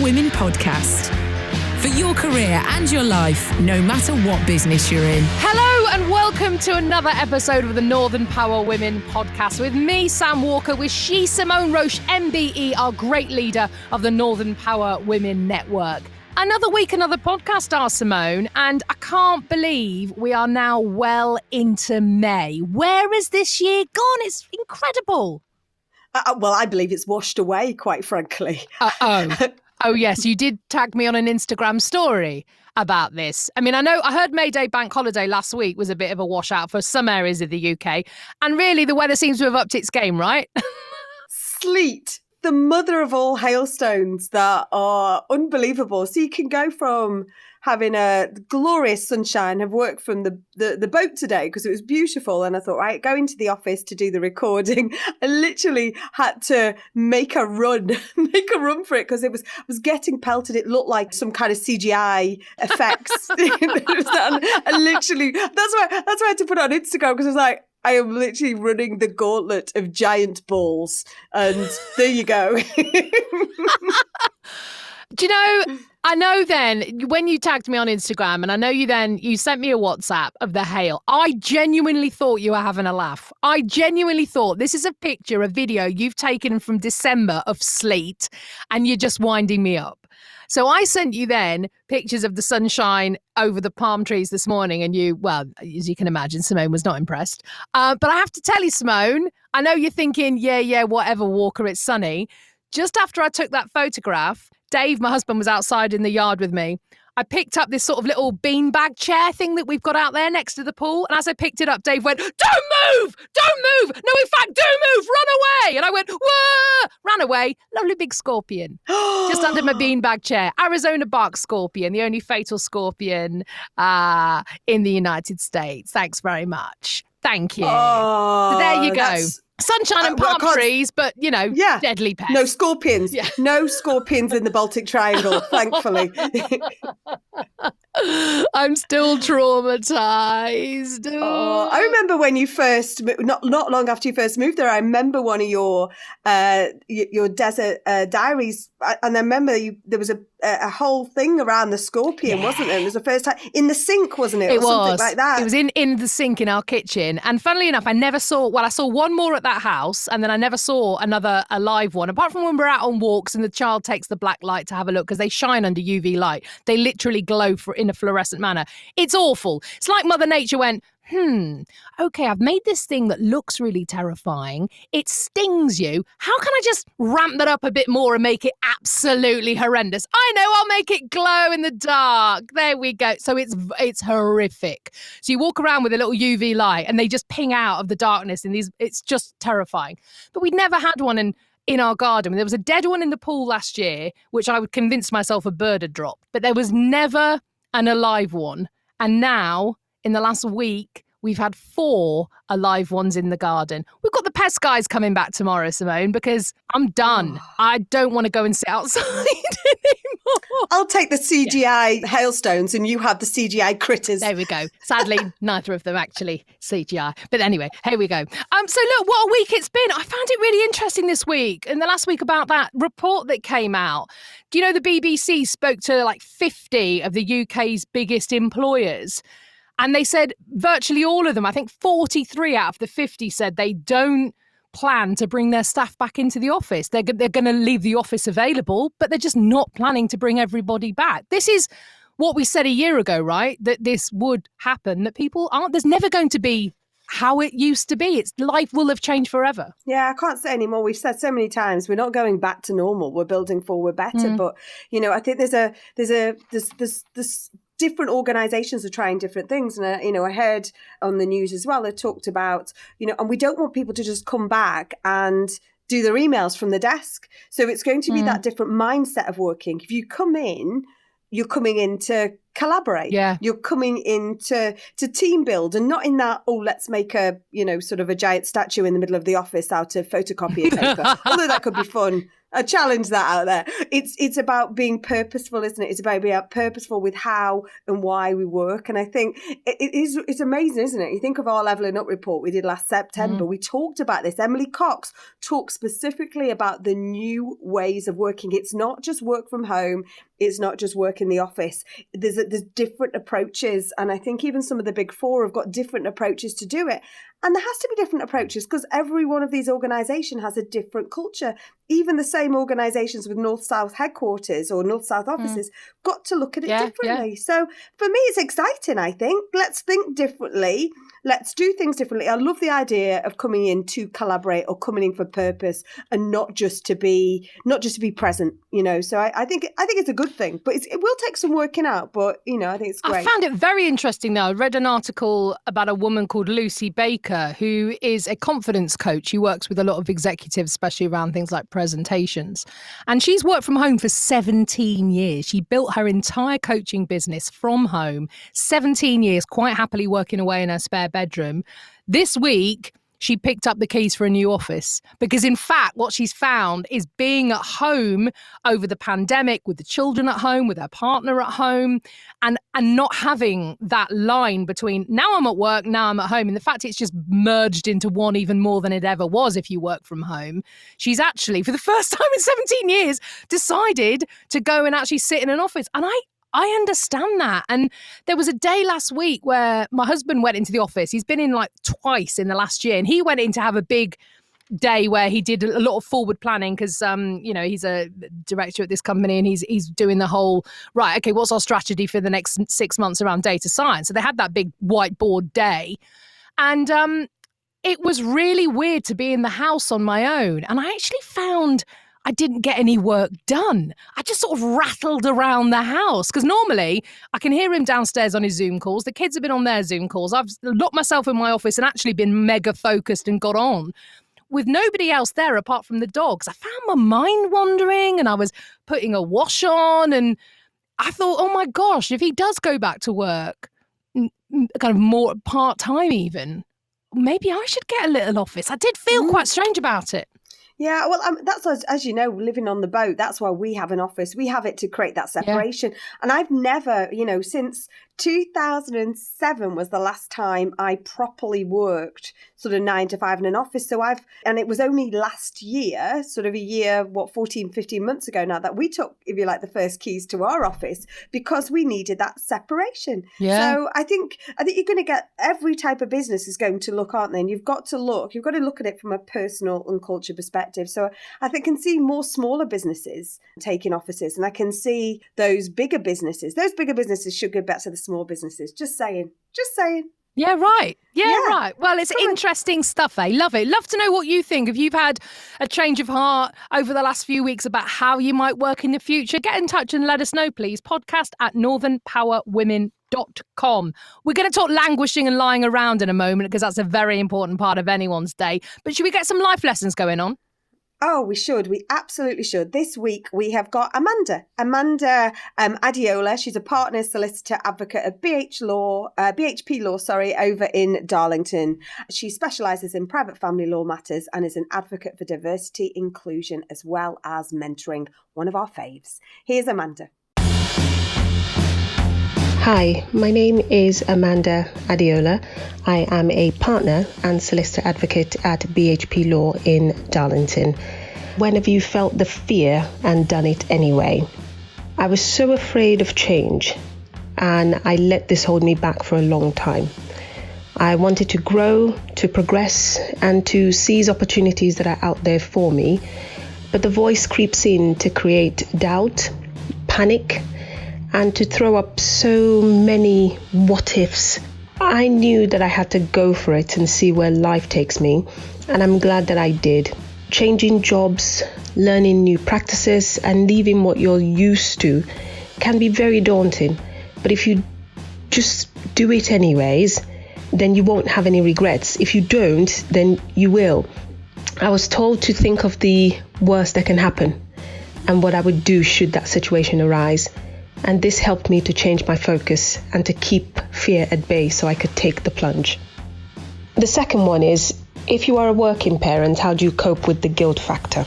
Women podcast. For your career and your life, no matter what business you're in. Hello and welcome to another episode of the Northern Power Women podcast with me, Sam Walker, with she, Simone Roche, MBE, our great leader of the Northern Power Women Network. Another week, another podcast, our Simone, and I can't believe we are now well into May. Where is this year gone? It's incredible. Well, I believe it's washed away, quite frankly. Oh, yes, you did tag me on an Instagram story about this. I mean, I heard May Day bank holiday last week was a bit of a washout for some areas of the UK. And really, the weather seems to have upped its game, right? Sleet, the mother of all hailstones that are unbelievable. So you can go from having a glorious sunshine. I've worked from the boat today because it was beautiful. And I thought, right, go into the office to do the recording. I literally had to make a run for it because I was getting pelted. It looked like some kind of CGI effects. And literally, that's why I had to put it on Instagram because I was like, I am literally running the gauntlet of giant balls. And there you go. Do you know, I know then when you tagged me on Instagram and I know you sent me a WhatsApp of the hail, I genuinely thought you were having a laugh. I genuinely thought this is a video you've taken from December of sleet and you're just winding me up. So I sent you then pictures of the sunshine over the palm trees this morning and as you can imagine, Simone was not impressed. But I have to tell you, Simone, I know you're thinking, yeah, whatever, Walker, it's sunny. Just after I took that photograph, Dave, my husband, was outside in the yard with me. I picked up this sort of little beanbag chair thing that we've got out there next to the pool. And as I picked it up, Dave went, don't move. No, in fact, do move, run away. And I went, whoa, ran away. Lovely big scorpion just under my beanbag chair. Arizona bark scorpion, the only fatal scorpion in the United States. Thanks very much. Thank you. So there you go. Sunshine and palm trees, but, deadly pests. No scorpions. Yeah. No scorpions in the Baltic Triangle, thankfully. I'm still traumatized. I remember when you first, not long after you first moved there, I remember one of your desert diaries. And I remember there was a whole thing around the scorpion, wasn't there? It was the first time in the sink, wasn't it? It was. Something like that. It was in the sink in our kitchen. And funnily enough, I saw one more at that house and then I never saw a live one, apart from when we're out on walks and the child takes the black light to have a look because they shine under UV light. They literally glow in a fluorescent manner. It's awful. It's like Mother Nature went, okay, I've made this thing that looks really terrifying. It stings you. How can I just ramp that up a bit more and make it absolutely horrendous? I know, I'll make it glow in the dark. There we go. So it's horrific. So you walk around with a little UV light and they just ping out of the darkness and it's just terrifying. But we'd never had one in our garden. There was a dead one in the pool last year, which I would convince myself a bird had dropped. But there was never an alive one. And now, in the last week, we've had 4 alive ones in the garden. We've got the pest guys coming back tomorrow, Simone, because I'm done. I don't want to go and sit outside anymore. I'll take the CGI hailstones and you have the CGI critters. There we go. Sadly, neither of them actually CGI. But anyway, here we go. So look, what a week it's been. I found it really interesting this week and the last week about that report that came out. Do you know the BBC spoke to like 50 of the UK's biggest employers? And they said virtually all of them, I think 43 out of the 50 said they don't plan to bring their staff back into the office. They're going to leave the office available, but they're just not planning to bring everybody back. This is what we said a year ago, right? That this would happen, that people there's never going to be how it used to be. Life will have changed forever. Yeah, I can't say anymore. We've said so many times, we're not going back to normal. We're building forward better. But, I think there's different organisations are trying different things. And, I heard on the news as well, they talked about, and we don't want people to just come back and do their emails from the desk. So it's going to be that different mindset of working. If you come in, you're coming in to collaborate. Yeah. You're coming in to team build and not in that, let's make a, sort of a giant statue in the middle of the office out of photocopier paper. Although that could be fun. I challenge that out there. It's about being purposeful, isn't it? It's about being purposeful with how and why we work. And I think it's amazing, isn't it? You think of our Levelling Up report we did last September. We talked about this. Emily Cox talked specifically about the new ways of working. It's not just work from home. It's not just work in the office. There's different approaches. And I think even some of the big four have got different approaches to do it. And there has to be different approaches because every one of these organisations has a different culture. Even the same organisations with North-South headquarters or North-South offices got to look at it differently. Yeah. So for me, it's exciting, I think. Let's think differently. Let's do things differently. I love the idea of coming in to collaborate or coming in for purpose and not just to be present, you know. So I think it's a good thing, but it will take some working out. But, you know, I think it's great. I found it very interesting, though. I read an article about a woman called Lucy Baker, who is a confidence coach. She works with a lot of executives, especially around things like presentations. And she's worked from home for 17 years. She built her entire coaching business from home, 17 years, quite happily working away in her spare bedroom. This week, she picked up the keys for a new office because, in fact, what she's found is being at home over the pandemic with the children at home, with her partner at home, and not having that line between now I'm at work, now I'm at home. And the fact it's just merged into one even more than it ever was if you work from home. She's actually, for the first time in 17 years, decided to go and actually sit in an office. And I understand that. And there was a day last week where my husband went into the office. He's been in like twice in the last year. And he went in to have a big day where he did a lot of forward planning because, you know, he's a director at this company and he's doing the whole, right, okay, what's our strategy for the next 6 months around data science? So they had that big whiteboard day. And it was really weird to be in the house on my own. And I actually found I didn't get any work done. I just sort of rattled around the house because normally I can hear him downstairs on his Zoom calls. The kids have been on their Zoom calls. I've locked myself in my office and actually been mega focused and got on. With nobody else there apart from the dogs, I found my mind wandering and I was putting a wash on and I thought, oh my gosh, if he does go back to work, kind of more part-time even, maybe I should get a little office. I did feel quite strange about it. Yeah, well, that's, as you know, living on the boat, that's why we have an office. We have it to create that separation. Yeah. And I've never, you know, since 2007 was the last time I properly worked sort of 9 to 5 in an office. And it was only last year, sort of a year, 14, 15 months ago now, that we took, if you like, the first keys to our office because we needed that separation. Yeah. So I think you're going to get every type of business is going to look, aren't they? And you've got to look at it from a personal and culture perspective. So I think I can see more smaller businesses taking offices and I can see those bigger businesses should go back to the small businesses. Just saying. Yeah, right. Yeah, right. Well, it's interesting stuff, eh? Love it. Love to know what you think. If you've had a change of heart over the last few weeks about how you might work in the future, get in touch and let us know, please. podcast@northernpowerwomen.com. We're going to talk languishing and lying around in a moment because that's a very important part of anyone's day. But should we get some life lessons going on? Oh, we should. We absolutely should. This week, we have got Amanda Adiola. She's a partner solicitor-advocate at BHP Law, over in Darlington. She specialises in private family law matters and is an advocate for diversity, inclusion, as well as mentoring. One of our faves. Here's Amanda. Hi, my name is Amanda Adiola. I am a partner and solicitor-advocate at BHP Law in Darlington. When have you felt the fear and done it anyway? I was so afraid of change and I let this hold me back for a long time. I wanted to grow, to progress and to seize opportunities that are out there for me, but the voice creeps in to create doubt, panic, and to throw up so many what ifs. I knew that I had to go for it and see where life takes me, and I'm glad that I did. Changing jobs, learning new practices, and leaving what you're used to can be very daunting, but if you just do it anyways, then you won't have any regrets. If you don't, then you will. I was told to think of the worst that can happen and what I would do should that situation arise. And this helped me to change my focus and to keep fear at bay so I could take the plunge. The second one is, if you are a working parent, how do you cope with the guilt factor?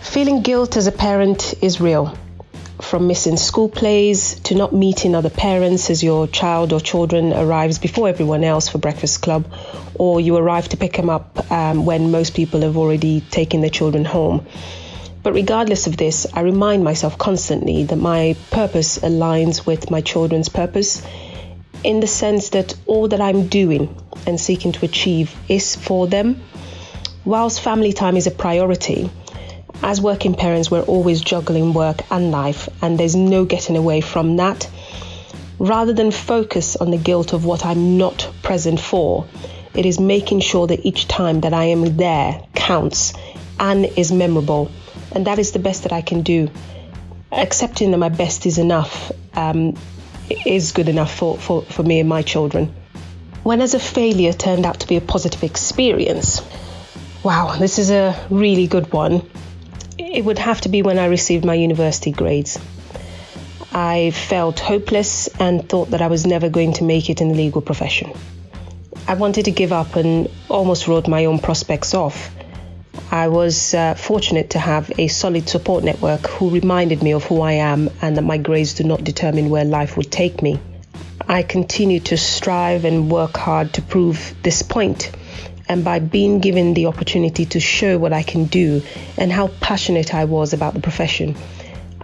Feeling guilt as a parent is real. From missing school plays to not meeting other parents as your child or children arrives before everyone else for breakfast club, or you arrive to pick them up when most people have already taken their children home. But regardless of this, I remind myself constantly that my purpose aligns with my children's purpose, in the sense that all that I'm doing and seeking to achieve is for them. Whilst family time is a priority, as working parents, we're always juggling work and life, and there's no getting away from that. Rather than focus on the guilt of what I'm not present for, it is making sure that each time that I am there counts and is memorable. And that is the best that I can do. Accepting that my best is enough is good enough for me and my children. When as a failure turned out to be a positive experience, wow, this is a really good one. It would have to be when I received my university grades. I felt hopeless and thought that I was never going to make it in the legal profession. I wanted to give up and almost wrote my own prospects off. I was fortunate to have a solid support network who reminded me of who I am and that my grades do not determine where life would take me. I continued to strive and work hard to prove this point. And by being given the opportunity to show what I can do and how passionate I was about the profession,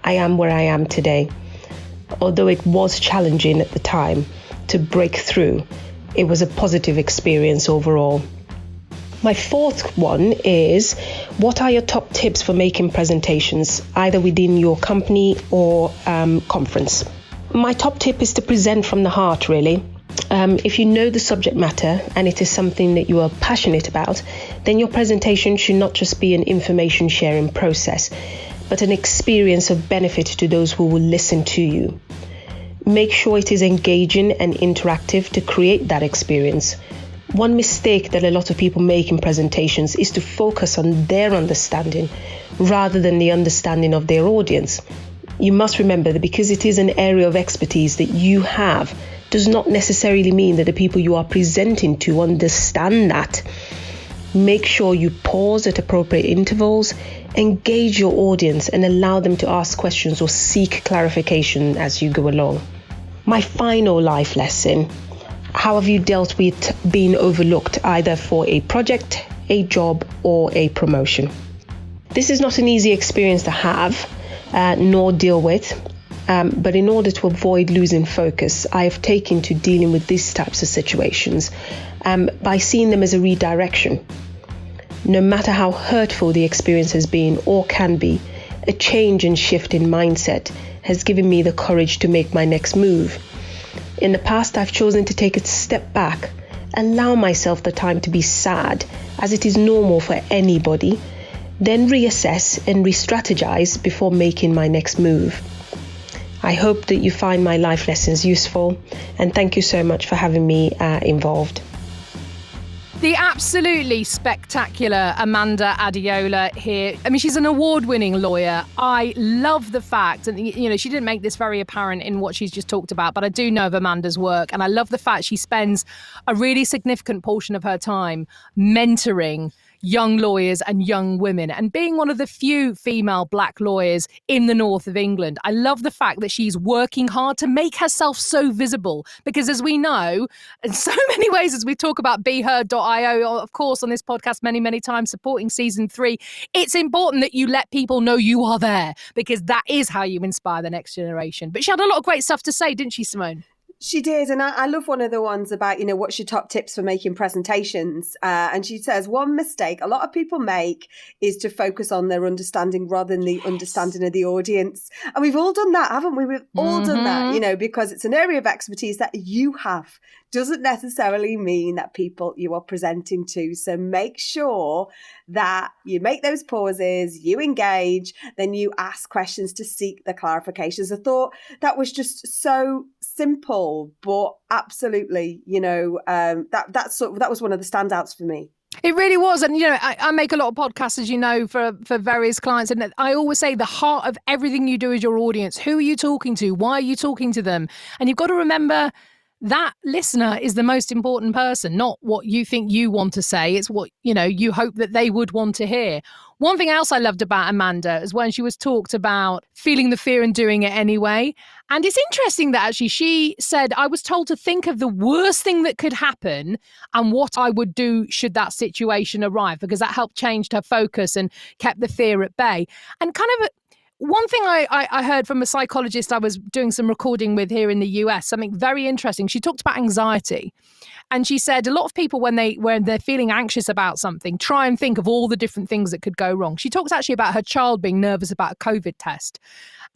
I am where I am today. Although it was challenging at the time to break through, it was a positive experience overall. My fourth one is, what are your top tips for making presentations, either within your company or conference? My top tip is to present from the heart, really. If you know the subject matter and it is something that you are passionate about, then your presentation should not just be an information sharing process, but an experience of benefit to those who will listen to you. Make sure it is engaging and interactive to create that experience. One mistake that a lot of people make in presentations is to focus on their understanding rather than the understanding of their audience. You must remember that because it is an area of expertise that you have, does not necessarily mean that the people you are presenting to understand that. Make sure you pause at appropriate intervals, engage your audience and allow them to ask questions or seek clarification as you go along. My final life lesson: how have you dealt with being overlooked either for a project, a job, or a promotion? This is not an easy experience to have, nor deal with. But in order to avoid losing focus, I have taken to dealing with these types of situations by seeing them as a redirection. No matter how hurtful the experience has been or can be, a change and shift in mindset has given me the courage to make my next move. In the past, I've chosen to take a step back, allow myself the time to be sad, as it is normal for anybody, then reassess and re-strategize before making my next move. I hope that you find my life lessons useful, and thank you so much for having me involved. The absolutely spectacular Amanda Adiola here. I mean, she's an award-winning lawyer. I love the fact, and she didn't make this very apparent in what she's just talked about, but I do know of Amanda's work, and I love the fact she spends a really significant portion of her time mentoring young lawyers and young women, and being one of the few female black lawyers in the north of England. I love the fact that she's working hard to make herself so visible, because as we know, in so many ways, as we talk about BeHeard.io, of course, on this podcast many times, supporting season 3, it's important that you let people know you are there, because that is how you inspire the next generation. But she had a lot of great stuff to say, didn't she, Simone? She did, and I love one of the ones about, what's your top tips for making presentations? And she says, one mistake a lot of people make is to focus on their understanding rather than the understanding of the audience. And we've all done that, haven't we? We've all done that, because it's an area of expertise that you have. Doesn't necessarily mean that people you are presenting to. So make sure that you make those pauses, you engage, then you ask questions to seek the clarifications. I thought that was just so simple, but absolutely, that was one of the standouts for me. It really was. And, I make a lot of podcasts, as you know, for various clients. And I always say the heart of everything you do is your audience. Who are you talking to? Why are you talking to them? And you've got to remember that listener is the most important person, not what you think you want to say. It's what, you hope that they would want to hear. One thing else I loved about Amanda is when she was talked about feeling the fear and doing it anyway. And it's interesting that actually she said, I was told to think of the worst thing that could happen and what I would do should that situation arrive, because that helped change her focus and kept the fear at bay. And kind of one thing I heard from a psychologist I was doing some recording with here in the US, something very interesting. She talked about anxiety. And she said a lot of people, when they're feeling anxious about something, try and think of all the different things that could go wrong. She talks actually about her child being nervous about a COVID test.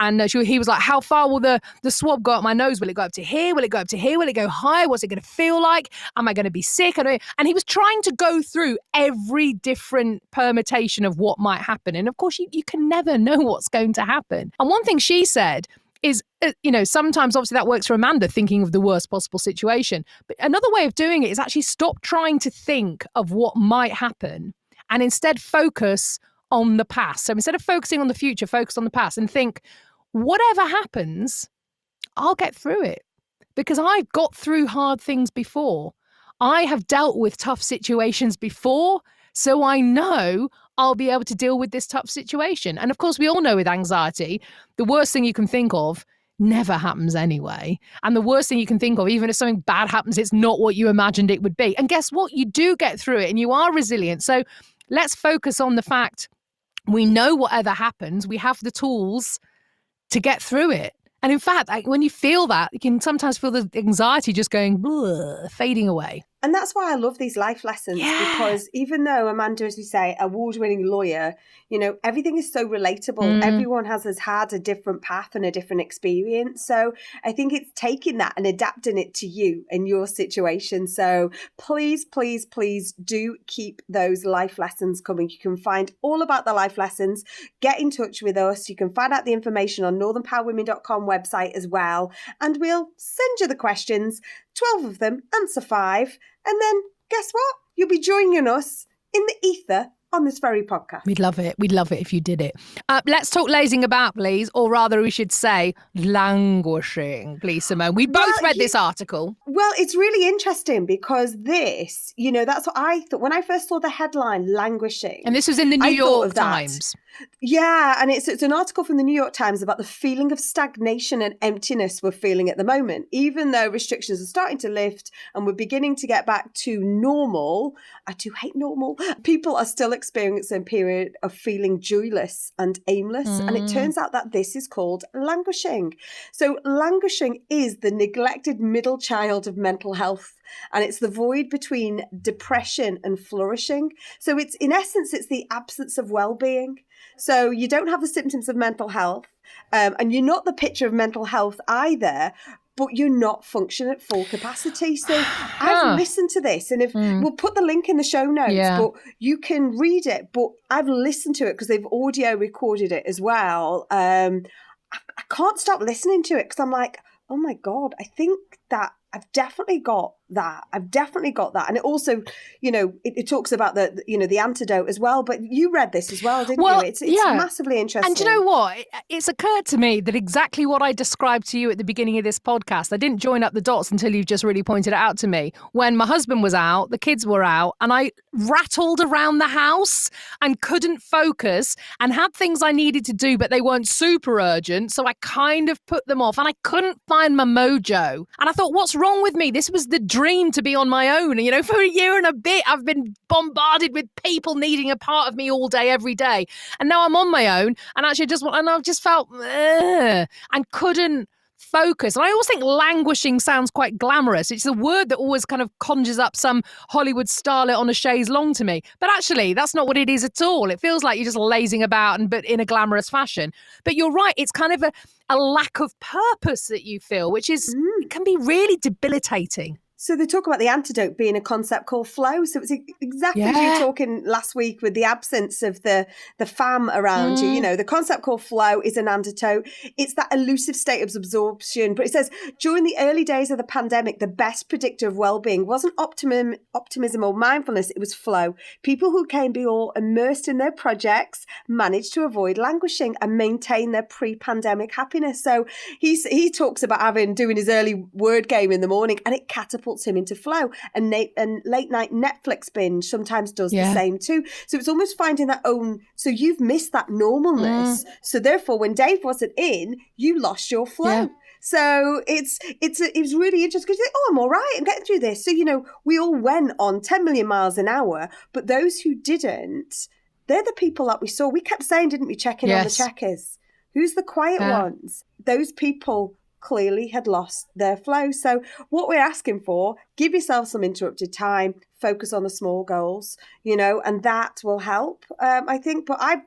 And he was like, how far will the swab go up my nose? Will it go up to here? Will it go up to here? Will it go higher? What's it going to feel like? Am I going to be sick? And he was trying to go through every different permutation of what might happen. And of course, you can never know what's going to happen. And one thing she said is, sometimes obviously that works for Amanda, thinking of the worst possible situation. But another way of doing it is actually stop trying to think of what might happen and instead focus on the past. So instead of focusing on the future, focus on the past and think, whatever happens, I'll get through it because I've got through hard things before. I have dealt with tough situations before, so I know I'll be able to deal with this tough situation. And of course, we all know with anxiety, the worst thing you can think of never happens anyway. And the worst thing you can think of, even if something bad happens, it's not what you imagined it would be. And guess what? You do get through it and you are resilient. So let's focus on the fact we know whatever happens, we have the tools to get through it. And in fact, when you feel that, you can sometimes feel the anxiety just going, blah, fading away. And that's why I love these life lessons, because even though Amanda, as we say, award-winning lawyer, everything is so relatable. Everyone has had a different path and a different experience. So I think it's taking that and adapting it to you and your situation. So please, please, please do keep those life lessons coming. You can find all about the life lessons. Get in touch with us. You can find out the information on northernpowerwomen.com website as well. And we'll send you the questions, 12 of them, answer 5. And then guess what? You'll be joining us in the ether on this very podcast. We'd love it. We'd love it if you did it. Let's talk lazing about, please. Or rather, we should say languishing, please, Simone. We both read this article. Well, it's really interesting because this, that's what I thought. When I first saw the headline, languishing. And this was in the New York Times. Yeah, and it's an article from the New York Times about the feeling of stagnation and emptiness we're feeling at the moment. Even though restrictions are starting to lift and we're beginning to get back to normal, I do hate normal, people are still experiencing a period of feeling joyless and aimless. And it turns out that this is called languishing. So languishing is the neglected middle child of mental health. And it's the void between depression and flourishing. So it's, in essence, it's the absence of well-being. So you don't have the symptoms of mental health, and you're not the picture of mental health either, but you're not functioning at full capacity. So I've listened to this, and we'll put the link in the show notes, but you can read it. But I've listened to it because they've audio recorded it as well. I can't stop listening to it because I'm like, oh my God, I think that I've definitely got that. And it also, it talks about the antidote as well. But you read this as well, didn't you? It's massively interesting. And do you know what? It's occurred to me that exactly what I described to you at the beginning of this podcast, I didn't join up the dots until you've just really pointed it out to me. When my husband was out, the kids were out, and I rattled around the house and couldn't focus and had things I needed to do, but they weren't super urgent. So I kind of put them off and I couldn't find my mojo. And I thought, what's wrong with me? This was the dream to be on my own. And, for a year and a bit, I've been bombarded with people needing a part of me all day, every day. And now I'm on my own and actually I've just felt and couldn't focus. And I always think languishing sounds quite glamorous. It's a word that always kind of conjures up some Hollywood starlet on a chaise longue to me. But actually, that's not what it is at all. It feels like you're just lazing about, but in a glamorous fashion. But you're right. It's kind of a lack of purpose that you feel, which is can be really debilitating. So they talk about the antidote being a concept called flow. So it's exactly as you were talking last week with the absence of the fam around you. You know, the concept called flow is an antidote. It's that elusive state of absorption. But it says, during the early days of the pandemic, the best predictor of well-being wasn't optimism or mindfulness, it was flow. People who can be all immersed in their projects managed to avoid languishing and maintain their pre-pandemic happiness. So he talks about doing his early word game in the morning, and it catapults him into flow. And late night Netflix binge sometimes does the same too. So it's almost finding that own. So you've missed that normalness. So therefore, when Dave wasn't in, you lost your flow. Yeah. So it's really interesting because I'm all right, I'm getting through this. So, you know, we all went on 10 million miles an hour, but those who didn't, they're the people that we saw. We kept saying, didn't we, checking on the checkers? Who's the quiet ones? Those people clearly had lost their flow. So what we're asking for, give yourself some interrupted time, focus on the small goals, you know, and that will help, I think. But I'm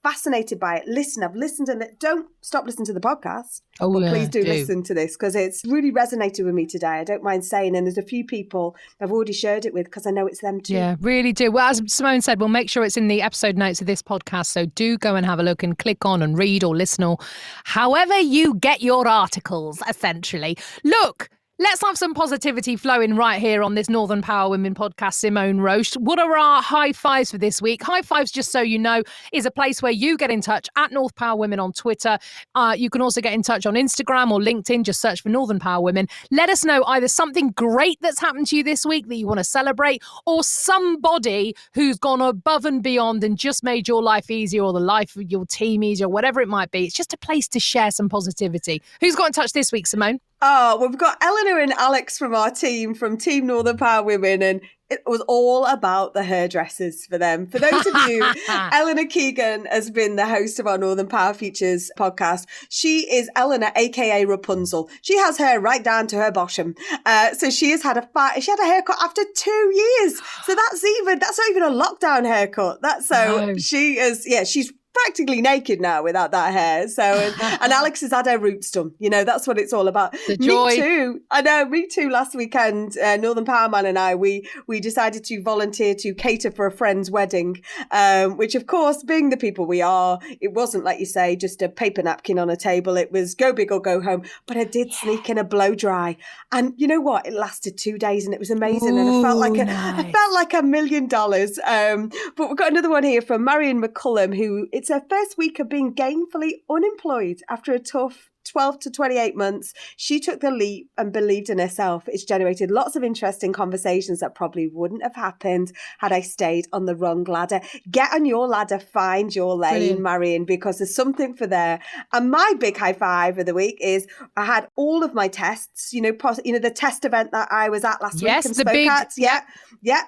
fascinated by it. Listen, I've listened, and don't stop listening to the podcast. But please do listen to this because it's really resonated with me today. I don't mind saying, and there's a few people I've already shared it with because I know it's them too. Yeah, really do. Well, as Simone said, we'll make sure it's in the episode notes of this podcast. So do go and have a look and click on and read or listen or however you get your articles, essentially. Look, let's have some positivity flowing right here on this Northern Power Women podcast, Simone Roche. What are our high fives for this week? High fives, just so you know, is a place where you get in touch at North Power Women on Twitter. You can also get in touch on Instagram or LinkedIn. Just search for Northern Power Women. Let us know either something great that's happened to you this week that you want to celebrate, or somebody who's gone above and beyond and just made your life easier or the life of your team easier, whatever it might be. It's just a place to share some positivity. Who's got in touch this week, Simone? Oh, we've got Eleanor and Alex from our team, from Team Northern Power Women, and it was all about the hairdressers for them. For those of you, Eleanor Keegan has been the host of our Northern Power Features podcast. She is Eleanor, aka Rapunzel. She has hair right down to her bottom. So she has had a haircut after 2 years. So that's not even a lockdown haircut. She's practically naked now without that hair. So, and Alex has had her roots done. You know, that's what it's all about. The joy. Me too. I know, me too. Last weekend, Northern Power Man and I, we decided to volunteer to cater for a friend's wedding, which of course, being the people we are, it wasn't, like you say, just a paper napkin on a table. It was go big or go home. But I did sneak in a blow dry. And you know what? It lasted 2 days and it was amazing. And I felt like $1 million. But we've got another one here from Marion McCullum, who it's her first week of being gainfully unemployed after a tough 12 to 28 months. She took the leap and believed in herself. It's generated lots of interesting conversations that probably wouldn't have happened had I stayed on the wrong ladder. Get on your ladder, find your lane, brilliant, Marion, because there's something for there. And my big high five of the week is I had all of my tests, the test event that I was at last week and spoke at. Yeah.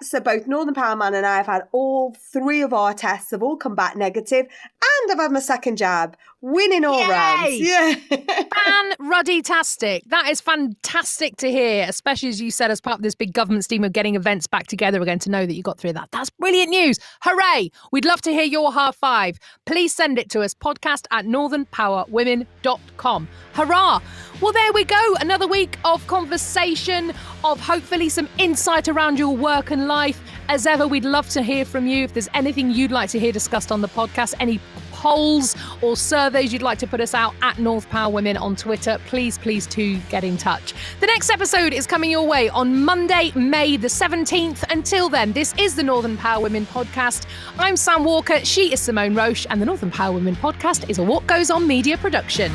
So both Northern Power Man and I have had all 3 of our tests have all come back negative, and I've had my second jab. Winning all rounds. Yeah. Fan-ruddy-tastic. That is fantastic to hear, especially as you said, as part of this big government scheme of getting events back together again, to know that you got through that. That's brilliant news. Hooray. We'd love to hear your high five. Please send it to us, podcast@northernpowerwomen.com. Hurrah. Well, there we go. Another week of conversation, of hopefully some insight around your work and life. As ever, we'd love to hear from you. If there's anything you'd like to hear discussed on the podcast, any polls or surveys you'd like to put us out at North Power Women on Twitter, please do get in touch. The next episode is coming your way on Monday, May the 17th. Until then, this is the Northern Power Women podcast. I'm Sam Walker, she is Simone Roche, and the Northern Power Women podcast is a What Goes On media production.